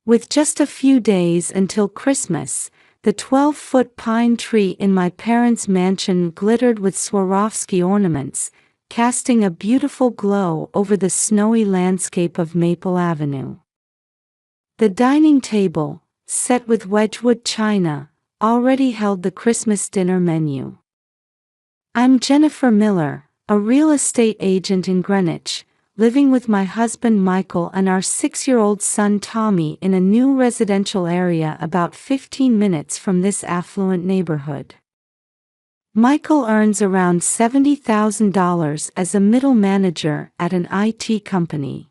With just a few days until Christmas, the 12-foot pine tree in my parents' mansion glittered with Swarovski ornaments, casting a beautiful glow over the snowy landscape of Maple Avenue. The dining table, set with Wedgwood china, already held the Christmas dinner menu. I'm Jennifer Miller, a real estate agent in Greenwich, living with my husband Michael and our 6-year-old son Tommy in a new residential area about 15 minutes from this affluent neighborhood. Michael earns around $70,000 as a middle manager at an IT company.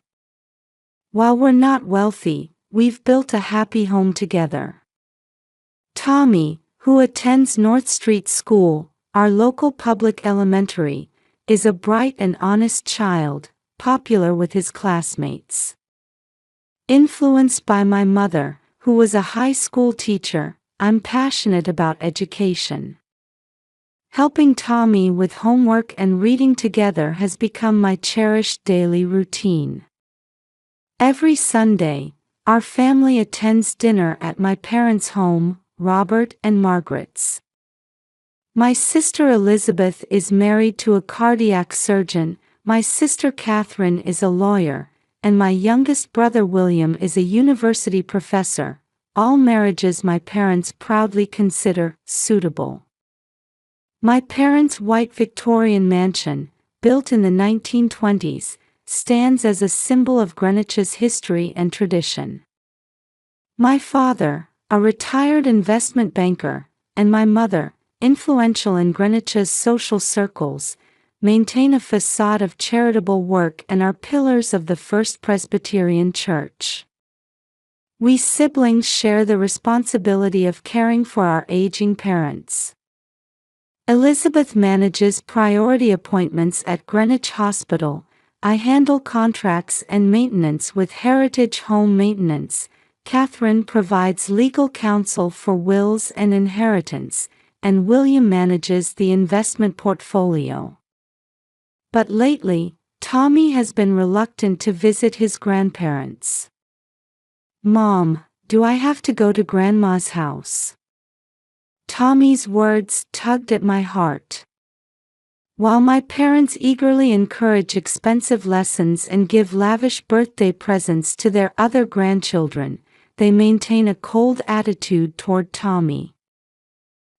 While we're not wealthy, we've built a happy home together. Tommy, who attends North Street School, our local public elementary, is a bright and honest child, popular with his classmates. Influenced by my mother, who was a high school teacher, I'm passionate about education. Helping Tommy with homework and reading together has become my cherished daily routine. Every Sunday, our family attends dinner at my parents' home, Robert and Margaret's. My sister Elizabeth is married to a cardiac surgeon, my sister Catherine is a lawyer, and my youngest brother William is a university professor, all marriages my parents proudly consider suitable. My parents' white Victorian mansion, built in the 1920s, stands as a symbol of Greenwich's history and tradition. My father, a retired investment banker, and my mother, influential in Greenwich's social circles, maintain a facade of charitable work and are pillars of the First Presbyterian Church. We siblings share the responsibility of caring for our aging parents. Elizabeth manages priority appointments at Greenwich Hospital. I handle contracts and maintenance with Heritage Home Maintenance. Catherine provides legal counsel for wills and inheritance, and William manages the investment portfolio. But lately, Tommy has been reluctant to visit his grandparents. "Mom, do I have to go to Grandma's house?" Tommy's words tugged at my heart. While my parents eagerly encourage expensive lessons and give lavish birthday presents to their other grandchildren, they maintain a cold attitude toward Tommy.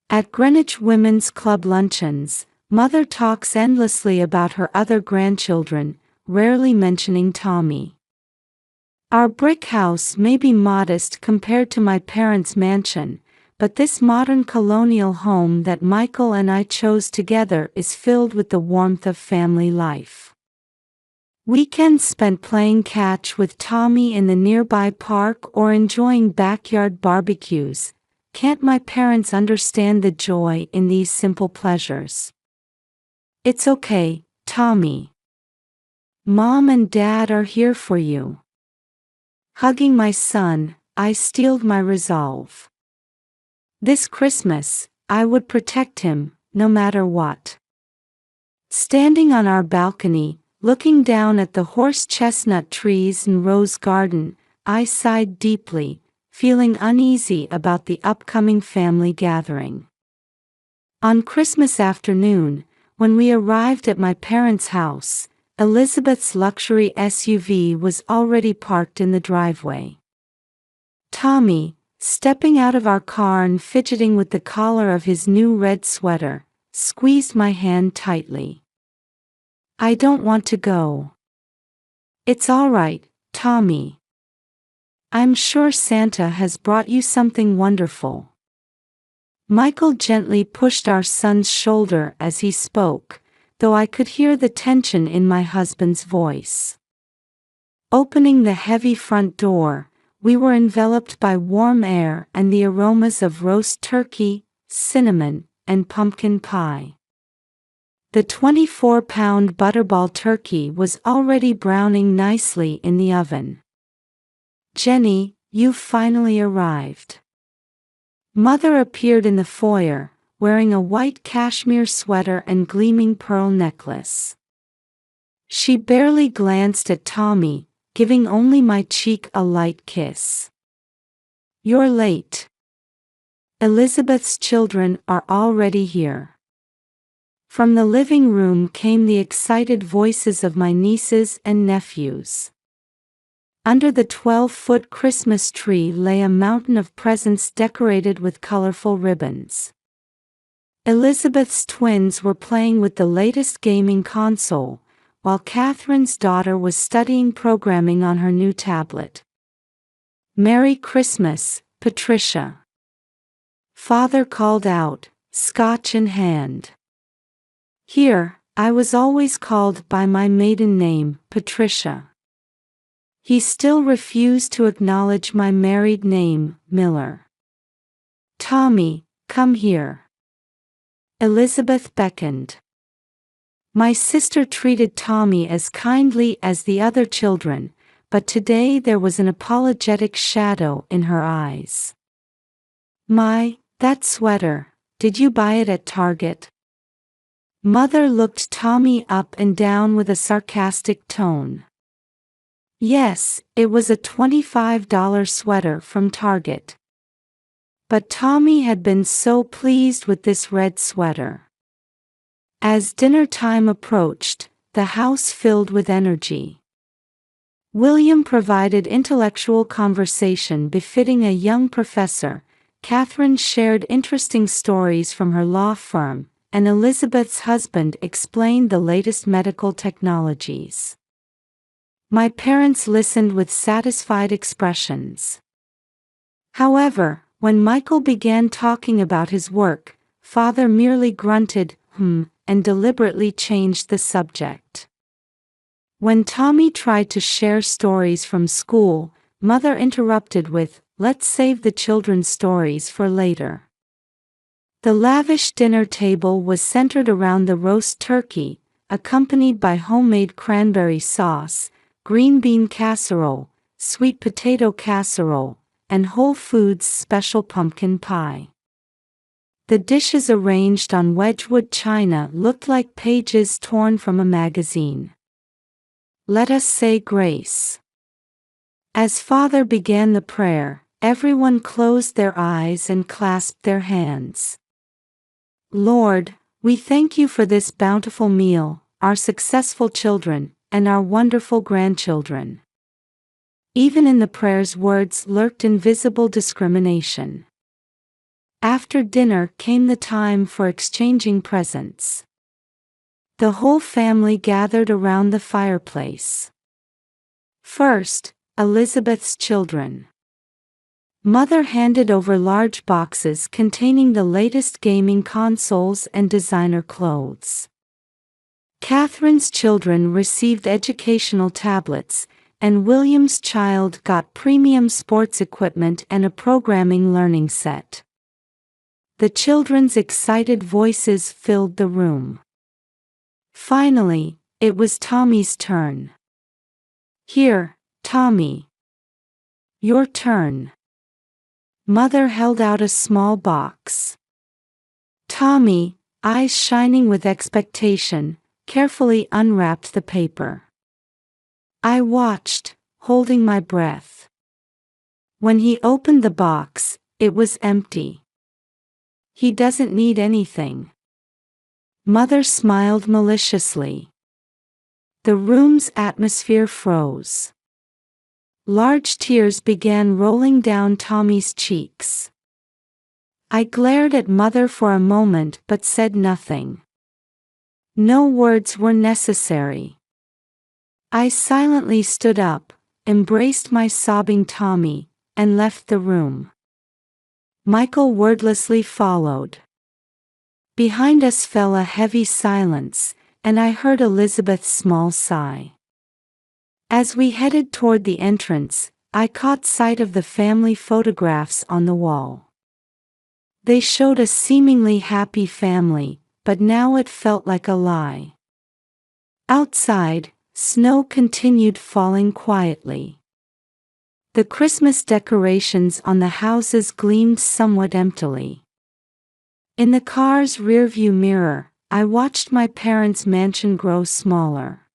At Greenwich Women's Club luncheons, Mother talks endlessly about her other grandchildren, rarely mentioning Tommy. Our brick house may be modest compared to my parents' mansion, but this modern colonial home that Michael and I chose together is filled with the warmth of family life. Weekends spent playing catch with Tommy in the nearby park or enjoying backyard barbecues. Can't my parents understand the joy in these simple pleasures? "It's okay, Tommy. Mom and Dad are here for you." Hugging my son, I steeled my resolve. This Christmas, I would protect him, no matter what. Standing on our balcony, looking down at the horse chestnut trees and rose garden, I sighed deeply, feeling uneasy about the upcoming family gathering. On Christmas afternoon, when we arrived at my parents' house, Elizabeth's luxury SUV was already parked in the driveway. Tommy, stepping out of our car and fidgeting with the collar of his new red sweater, squeezed my hand tightly. "I don't want to go." "It's all right, Tommy. I'm sure Santa has brought you something wonderful." Michael gently pushed our son's shoulder as he spoke, though I could hear the tension in my husband's voice. Opening the heavy front door, we were enveloped by warm air and the aromas of roast turkey, cinnamon, and pumpkin pie. The 24-pound butterball turkey was already browning nicely in the oven. "Jenny, you've finally arrived." Mother appeared in the foyer, wearing a white cashmere sweater and gleaming pearl necklace. She barely glanced at Tommy, giving only my cheek a light kiss. You're late. Elizabeth's children are already here. From the living room came the excited voices of my nieces and nephews. Under the 12-foot Christmas tree lay a mountain of presents decorated with colorful ribbons. Elizabeth's twins were playing with the latest gaming console, while Catherine's daughter was studying programming on her new tablet. "Merry Christmas, Patricia," Father called out, scotch in hand. Here, I was always called by my maiden name, Patricia. He still refused to acknowledge my married name, Miller. "Tommy, come here." Elizabeth beckoned. My sister treated Tommy as kindly as the other children, but today there was an apologetic shadow in her eyes. That sweater, did you buy it at Target?" Mother looked Tommy up and down with a sarcastic tone. Yes, it was a $25 sweater from Target. But Tommy had been so pleased with this red sweater. As dinner time approached, the house filled with energy. William provided intellectual conversation befitting a young professor, Catherine shared interesting stories from her law firm, and Elizabeth's husband explained the latest medical technologies. My parents listened with satisfied expressions. However, when Michael began talking about his work, Father merely grunted, and deliberately changed the subject. When Tommy tried to share stories from school, Mother interrupted with, "Let's save the children's stories for later." The lavish dinner table was centered around the roast turkey, accompanied by homemade cranberry sauce, green bean casserole, sweet potato casserole, and Whole Foods special pumpkin pie. The dishes arranged on Wedgwood china looked like pages torn from a magazine. "Let us say grace." As Father began the prayer, everyone closed their eyes and clasped their hands. "Lord, we thank you for this bountiful meal, our successful children, and our wonderful grandchildren." Even in the prayer's words lurked invisible discrimination. After dinner came the time for exchanging presents. The whole family gathered around the fireplace. First, Elizabeth's children. Mother handed over large boxes containing the latest gaming consoles and designer clothes. Catherine's children received educational tablets, and William's child got premium sports equipment and a programming learning set. The children's excited voices filled the room. Finally, it was Tommy's turn. "Here, Tommy. Your turn." Mother held out a small box. Tommy, eyes shining with expectation, carefully unwrapped the paper. I watched, holding my breath. When he opened the box, it was empty. "He doesn't need anything." Mother smiled maliciously. The room's atmosphere froze. Large tears began rolling down Tommy's cheeks. I glared at Mother for a moment but said nothing. No words were necessary. I silently stood up, embraced my sobbing Tommy, and left the room. Michael wordlessly followed. Behind us fell a heavy silence, and I heard Elizabeth's small sigh. As we headed toward the entrance, I caught sight of the family photographs on the wall. They showed a seemingly happy family, but now it felt like a lie. Outside, snow continued falling quietly. The Christmas decorations on the houses gleamed somewhat emptily. In the car's rearview mirror, I watched my parents' mansion grow smaller.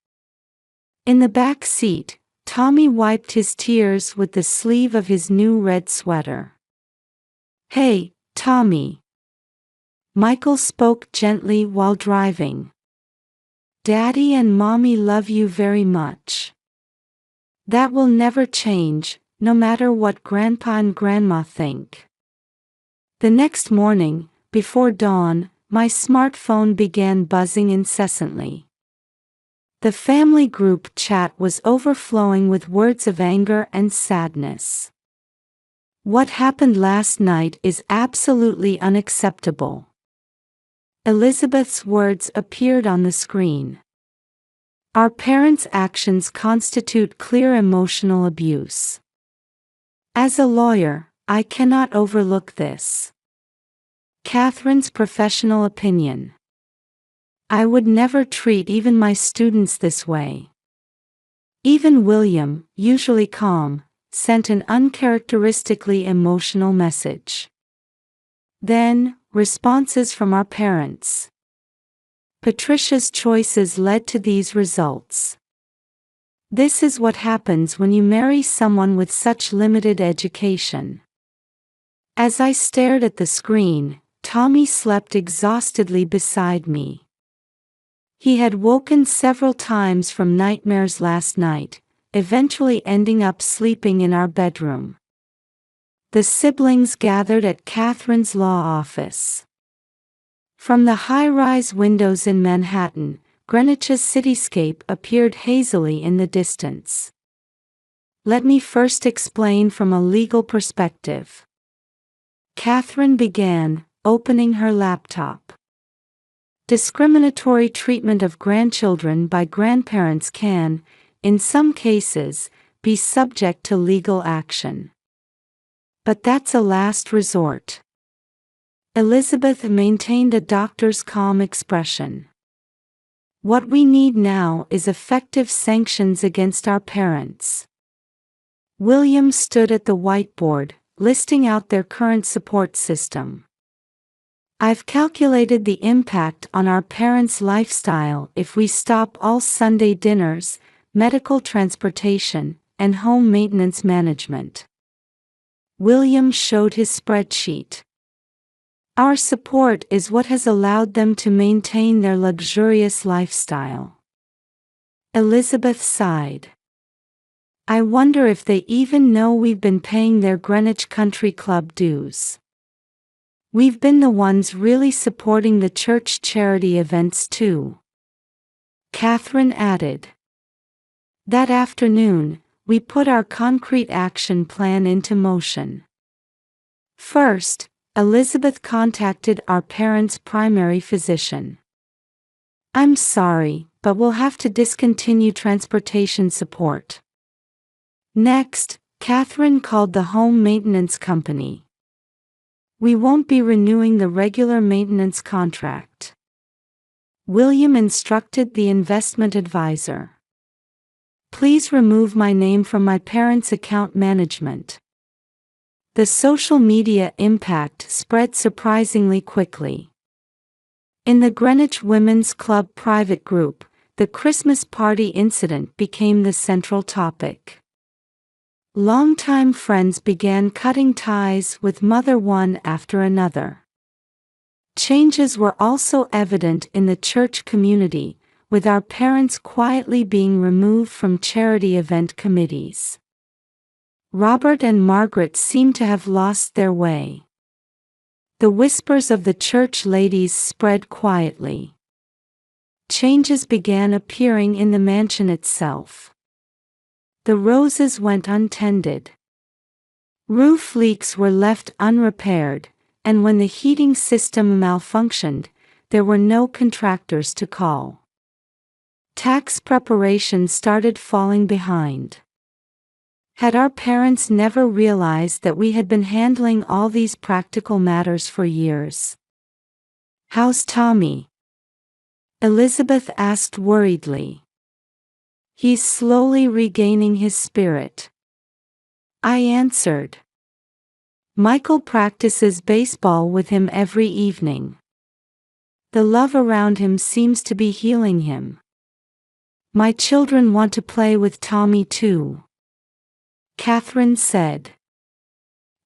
In the back seat, Tommy wiped his tears with the sleeve of his new red sweater. Hey, Tommy. Michael spoke gently while driving. Daddy and Mommy love you very much. That will never change, no matter what Grandpa and Grandma think. The next morning, before dawn, my smartphone began buzzing incessantly. The family group chat was overflowing with words of anger and sadness. What happened last night is absolutely unacceptable. Elizabeth's words appeared on the screen. Our parents' actions constitute clear emotional abuse. As a lawyer, I cannot overlook this. Catherine's professional opinion. I would never treat even my students this way. Even William, usually calm, sent an uncharacteristically emotional message. Then, responses from our parents. Patricia's choices led to these results. This is what happens when you marry someone with such limited education. As I stared at the screen, Tommy slept exhaustedly beside me. He had woken several times from nightmares last night, eventually ending up sleeping in our bedroom. The siblings gathered at Catherine's law office. From the high-rise windows in Manhattan, Greenwich's cityscape appeared hazily in the distance. Let me first explain from a legal perspective. Catherine began, opening her laptop. Discriminatory treatment of grandchildren by grandparents can, in some cases, be subject to legal action. But that's a last resort. Elizabeth maintained a doctor's calm expression. What we need now is effective sanctions against our parents. William stood at the whiteboard, listing out their current support system. I've calculated the impact on our parents' lifestyle if we stop all Sunday dinners, medical transportation, and home maintenance management. William showed his spreadsheet. Our support is what has allowed them to maintain their luxurious lifestyle. Elizabeth sighed. I wonder if they even know we've been paying their Greenwich Country Club dues. We've been the ones really supporting the church charity events too. Catherine added. That afternoon, we put our concrete action plan into motion. First, Elizabeth contacted our parents' primary physician. I'm sorry, but we'll have to discontinue transportation support. Next, Catherine called the home maintenance company. We won't be renewing the regular maintenance contract. William instructed the investment advisor. Please remove my name from my parents' account management. The social media impact spread surprisingly quickly. In the Greenwich Women's Club private group, the Christmas party incident became the central topic. Longtime friends began cutting ties with Mother one after another. Changes were also evident in the church community, with our parents quietly being removed from charity event committees. Robert and Margaret seemed to have lost their way. The whispers of the church ladies spread quietly. Changes began appearing in the mansion itself. The roses went untended. Roof leaks were left unrepaired, and when the heating system malfunctioned, there were no contractors to call. Tax preparations started falling behind. Had our parents never realized that we had been handling all these practical matters for years? How's Tommy? Elizabeth asked worriedly. He's slowly regaining his spirit. I answered. Michael practices baseball with him every evening. The love around him seems to be healing him. My children want to play with Tommy too. Catherine said.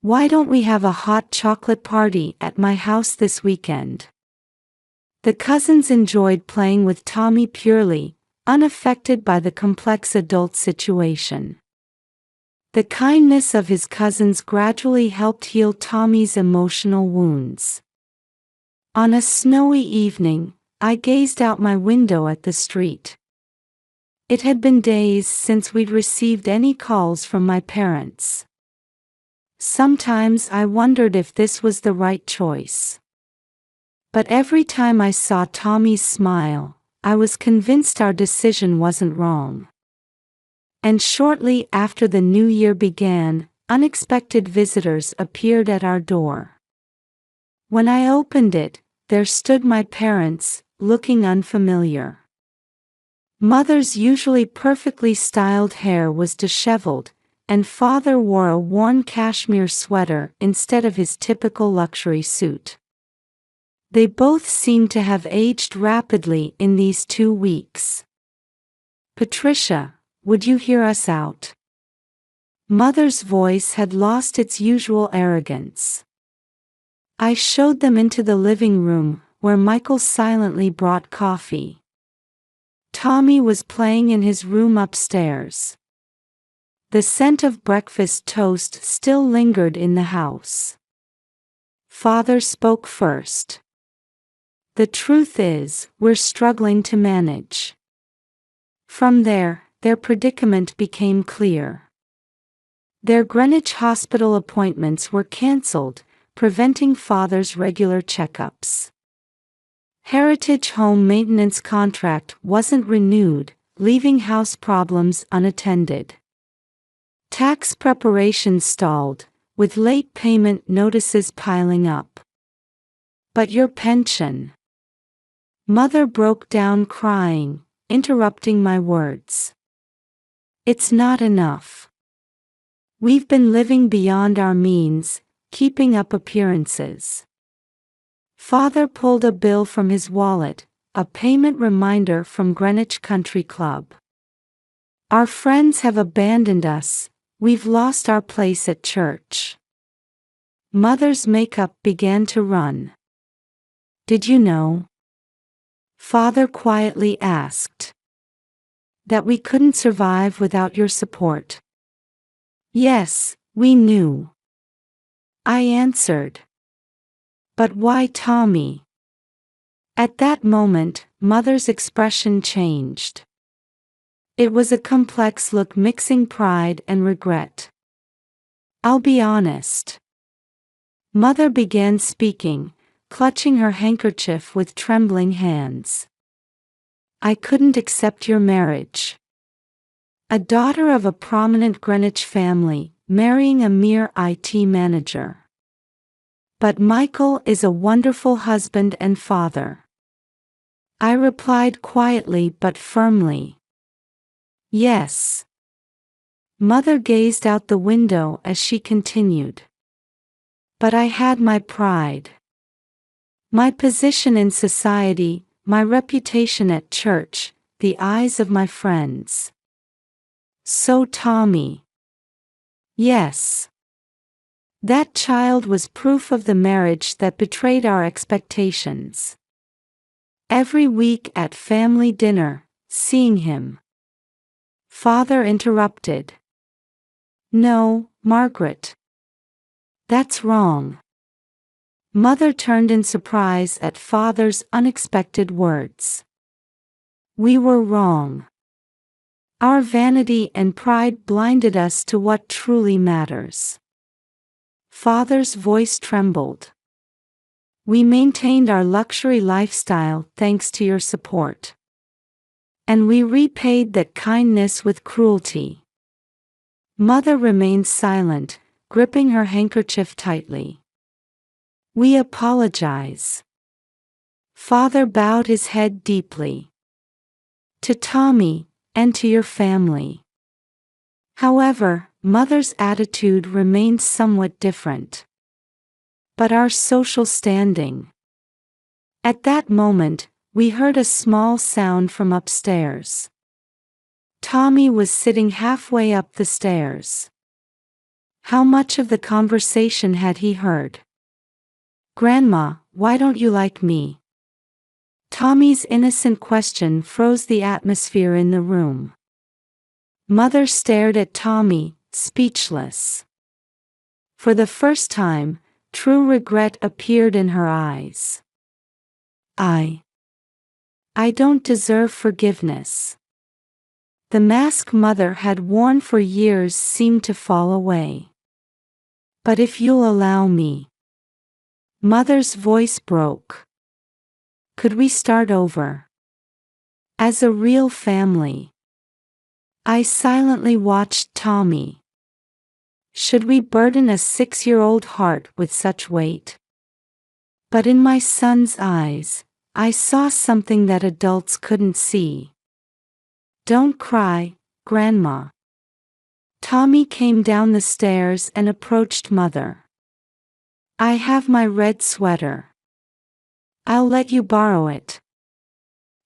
Why don't we have a hot chocolate party at my house this weekend? The cousins enjoyed playing with Tommy purely, unaffected by the complex adult situation. The kindness of his cousins gradually helped heal Tommy's emotional wounds. On a snowy evening, I gazed out my window at the street. It had been days since we'd received any calls from my parents. Sometimes I wondered if this was the right choice. But every time I saw Tommy's smile, I was convinced our decision wasn't wrong. And shortly after the new year began, unexpected visitors appeared at our door. When I opened it, there stood my parents, looking unfamiliar. Mother's usually perfectly styled hair was disheveled, and father wore a worn cashmere sweater instead of his typical luxury suit. They both seemed to have aged rapidly in these 2 weeks. "Patricia, would you hear us out?" Mother's voice had lost its usual arrogance. I showed them into the living room, where Michael silently brought coffee. Tommy was playing in his room upstairs. The scent of breakfast toast still lingered in the house. Father spoke first. "The truth is, we're struggling to manage." From there, their predicament became clear. Their Greenwich hospital appointments were cancelled, preventing Father's regular checkups. Heritage home maintenance contract wasn't renewed, leaving house problems unattended. Tax preparations stalled, with late payment notices piling up. "But your pension." Mother broke down crying, interrupting my words. "It's not enough. We've been living beyond our means, keeping up appearances." Father pulled a bill from his wallet, a payment reminder from Greenwich Country Club. "Our friends have abandoned us, we've lost our place at church." Mother's makeup began to run. "Did you know?" Father quietly asked. "That we couldn't survive without your support?" "Yes, we knew," I answered. "But why Tommy?" At that moment, Mother's expression changed. It was a complex look mixing pride and regret. "I'll be honest." Mother began speaking, clutching her handkerchief with trembling hands. "I couldn't accept your marriage. A daughter of a prominent Greenwich family, marrying a mere IT manager. But Michael is a wonderful husband and father." I replied quietly but firmly. "Yes." Mother gazed out the window as she continued. "But I had my pride. My position in society, my reputation at church, the eyes of my friends. So Tommy." "Yes. That child was proof of the marriage that betrayed our expectations. Every week at family dinner, seeing him." Father interrupted. "No, Margaret. That's wrong." Mother turned in surprise at Father's unexpected words. "We were wrong. Our vanity and pride blinded us to what truly matters." Father's voice trembled. "We maintained our luxury lifestyle thanks to your support. And we repaid that kindness with cruelty." Mother remained silent, gripping her handkerchief tightly. "We apologize." Father bowed his head deeply. "To Tommy, and to your family." However, Mother's attitude remained somewhat different. "But our social standing." At that moment, we heard a small sound from upstairs. Tommy was sitting halfway up the stairs. How much of the conversation had he heard? "Grandma, why don't you like me?" Tommy's innocent question froze the atmosphere in the room. Mother stared at Tommy, speechless. For the first time, true regret appeared in her eyes. I don't deserve forgiveness." The mask Mother had worn for years seemed to fall away. "But if you'll allow me." Mother's voice broke. "Could we start over? As a real family?" I silently watched Tommy. Should we burden a 6-year-old heart with such weight? But in my son's eyes, I saw something that adults couldn't see. "Don't cry, Grandma." Tommy came down the stairs and approached Mother. "I have my red sweater. I'll let you borrow it."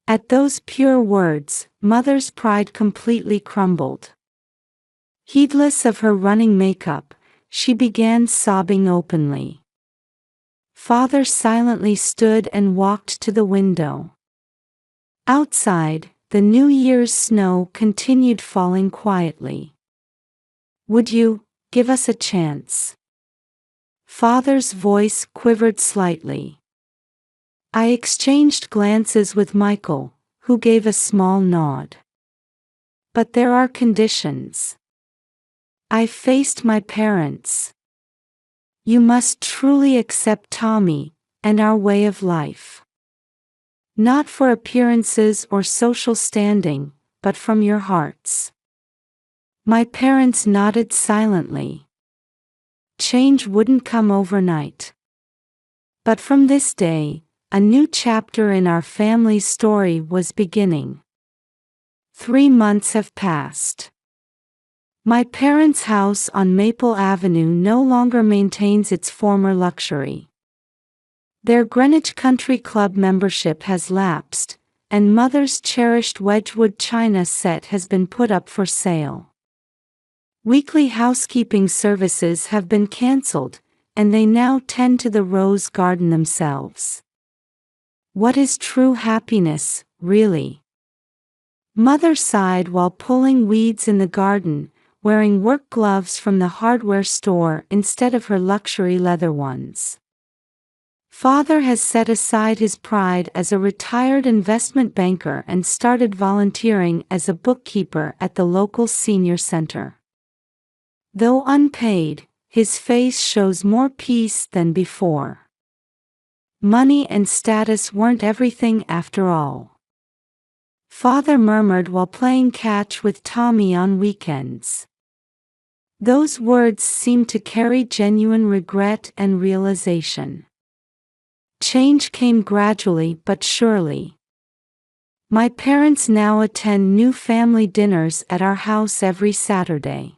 At those pure words, Mother's pride completely crumbled. Heedless of her running makeup, she began sobbing openly. Father silently stood and walked to the window. Outside, the New Year's snow continued falling quietly. "Would you give us a chance?" Father's voice quivered slightly. I exchanged glances with Michael, who gave a small nod. "But there are conditions." I faced my parents. "You must truly accept Tommy and our way of life. Not for appearances or social standing, but from your hearts." My parents nodded silently. Change wouldn't come overnight. But from this day, a new chapter in our family's story was beginning. 3 months have passed. My parents' house on Maple Avenue no longer maintains its former luxury. Their Greenwich Country Club membership has lapsed, and Mother's cherished Wedgwood china set has been put up for sale. Weekly housekeeping services have been cancelled, and they now tend to the rose garden themselves. What is true happiness, really? Mother sighed while pulling weeds in the garden, wearing work gloves from the hardware store instead of her luxury leather ones. Father has set aside his pride as a retired investment banker and started volunteering as a bookkeeper at the local senior center. Though unpaid, his face shows more peace than before. Money and status weren't everything after all. Father murmured while playing catch with Tommy on weekends. Those words seemed to carry genuine regret and realization. Change came gradually but surely. My parents now attend new family dinners at our house every Saturday.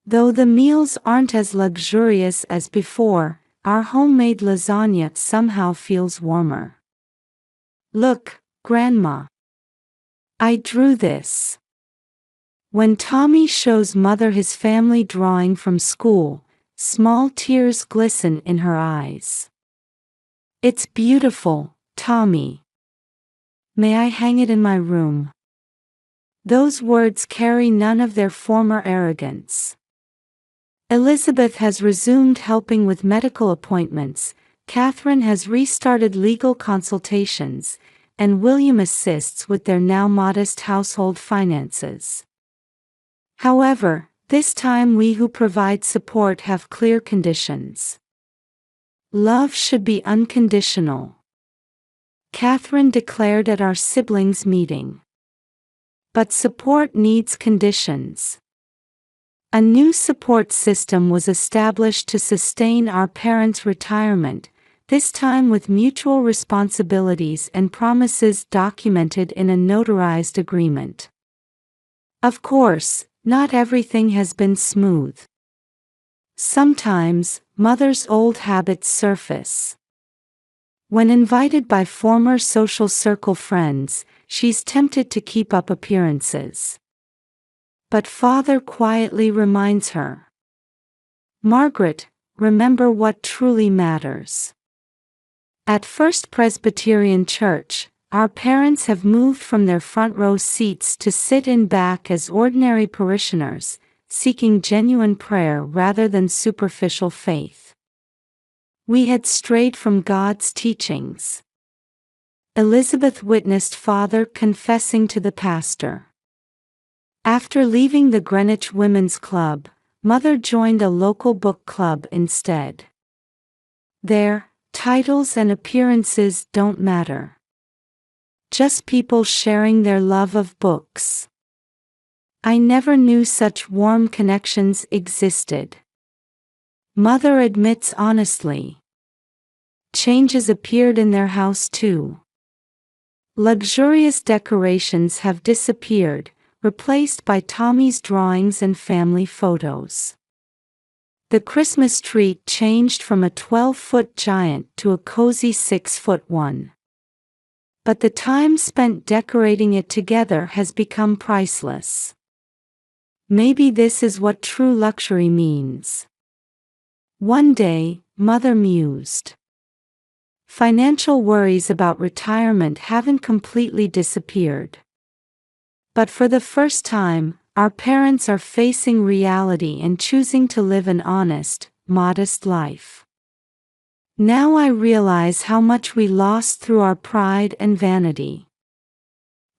Though the meals aren't as luxurious as before, our homemade lasagna somehow feels warmer. "Look, Grandma. I drew this." When Tommy shows Mother his family drawing from school, small tears glisten in her eyes. "It's beautiful, Tommy. May I hang it in my room?" Those words carry none of their former arrogance. Elizabeth has resumed helping with medical appointments, Catherine has restarted legal consultations, and William assists with their now modest household finances. However, this time we who provide support have clear conditions. Love should be unconditional. Catherine declared at our siblings' meeting. But support needs conditions. A new support system was established to sustain our parents' retirement, this time with mutual responsibilities and promises documented in a notarized agreement. Of course, not everything has been smooth. Sometimes, Mother's old habits surface. When invited by former social circle friends, she's tempted to keep up appearances. But Father quietly reminds her. Margaret, remember what truly matters. At First Presbyterian Church, our parents have moved from their front row seats to sit in back as ordinary parishioners, seeking genuine prayer rather than superficial faith. We had strayed from God's teachings. Elizabeth witnessed father confessing to the pastor. After leaving the Greenwich Women's Club, mother joined a local book club instead. There, titles and appearances don't matter. Just people sharing their love of books. I never knew such warm connections existed. Mother admits honestly. Changes appeared in their house too. Luxurious decorations have disappeared, replaced by Tommy's drawings and family photos. The Christmas tree changed from a 12-foot giant to a cozy 6-foot one. But the time spent decorating it together has become priceless. Maybe this is what true luxury means. One day, mother mused. Financial worries about retirement haven't completely disappeared. But for the first time, our parents are facing reality and choosing to live an honest, modest life. Now I realize how much we lost through our pride and vanity.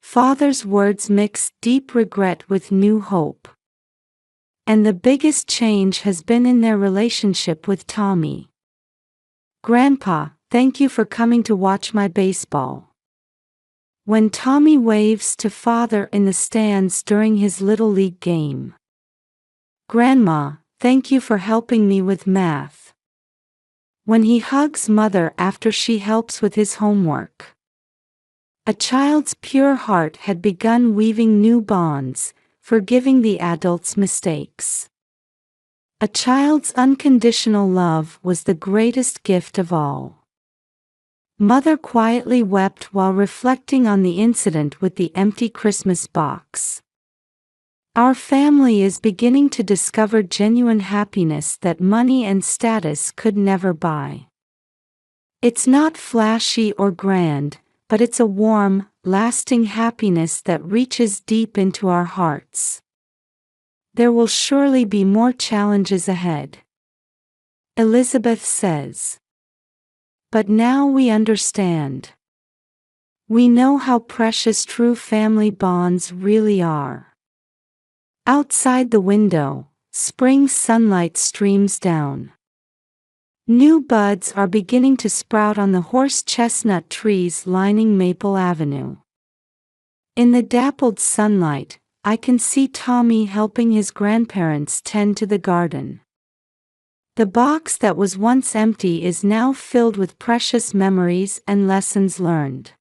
Father's words mix deep regret with new hope. And the biggest change has been in their relationship with Tommy. Grandpa, thank you for coming to watch my baseball. When Tommy waves to father in the stands during his Little League game. Grandma, thank you for helping me with math. When he hugs mother after she helps with his homework. A child's pure heart had begun weaving new bonds, forgiving the adult's mistakes. A child's unconditional love was the greatest gift of all. Mother quietly wept while reflecting on the incident with the empty Christmas box. Our family is beginning to discover genuine happiness that money and status could never buy. It's not flashy or grand, but it's a warm, lasting happiness that reaches deep into our hearts. There will surely be more challenges ahead. Elizabeth says. But now we understand. We know how precious true family bonds really are. Outside the window, spring sunlight streams down. New buds are beginning to sprout on the horse chestnut trees lining Maple Avenue. In the dappled sunlight, I can see Tommy helping his grandparents tend to the garden. The box that was once empty is now filled with precious memories and lessons learned.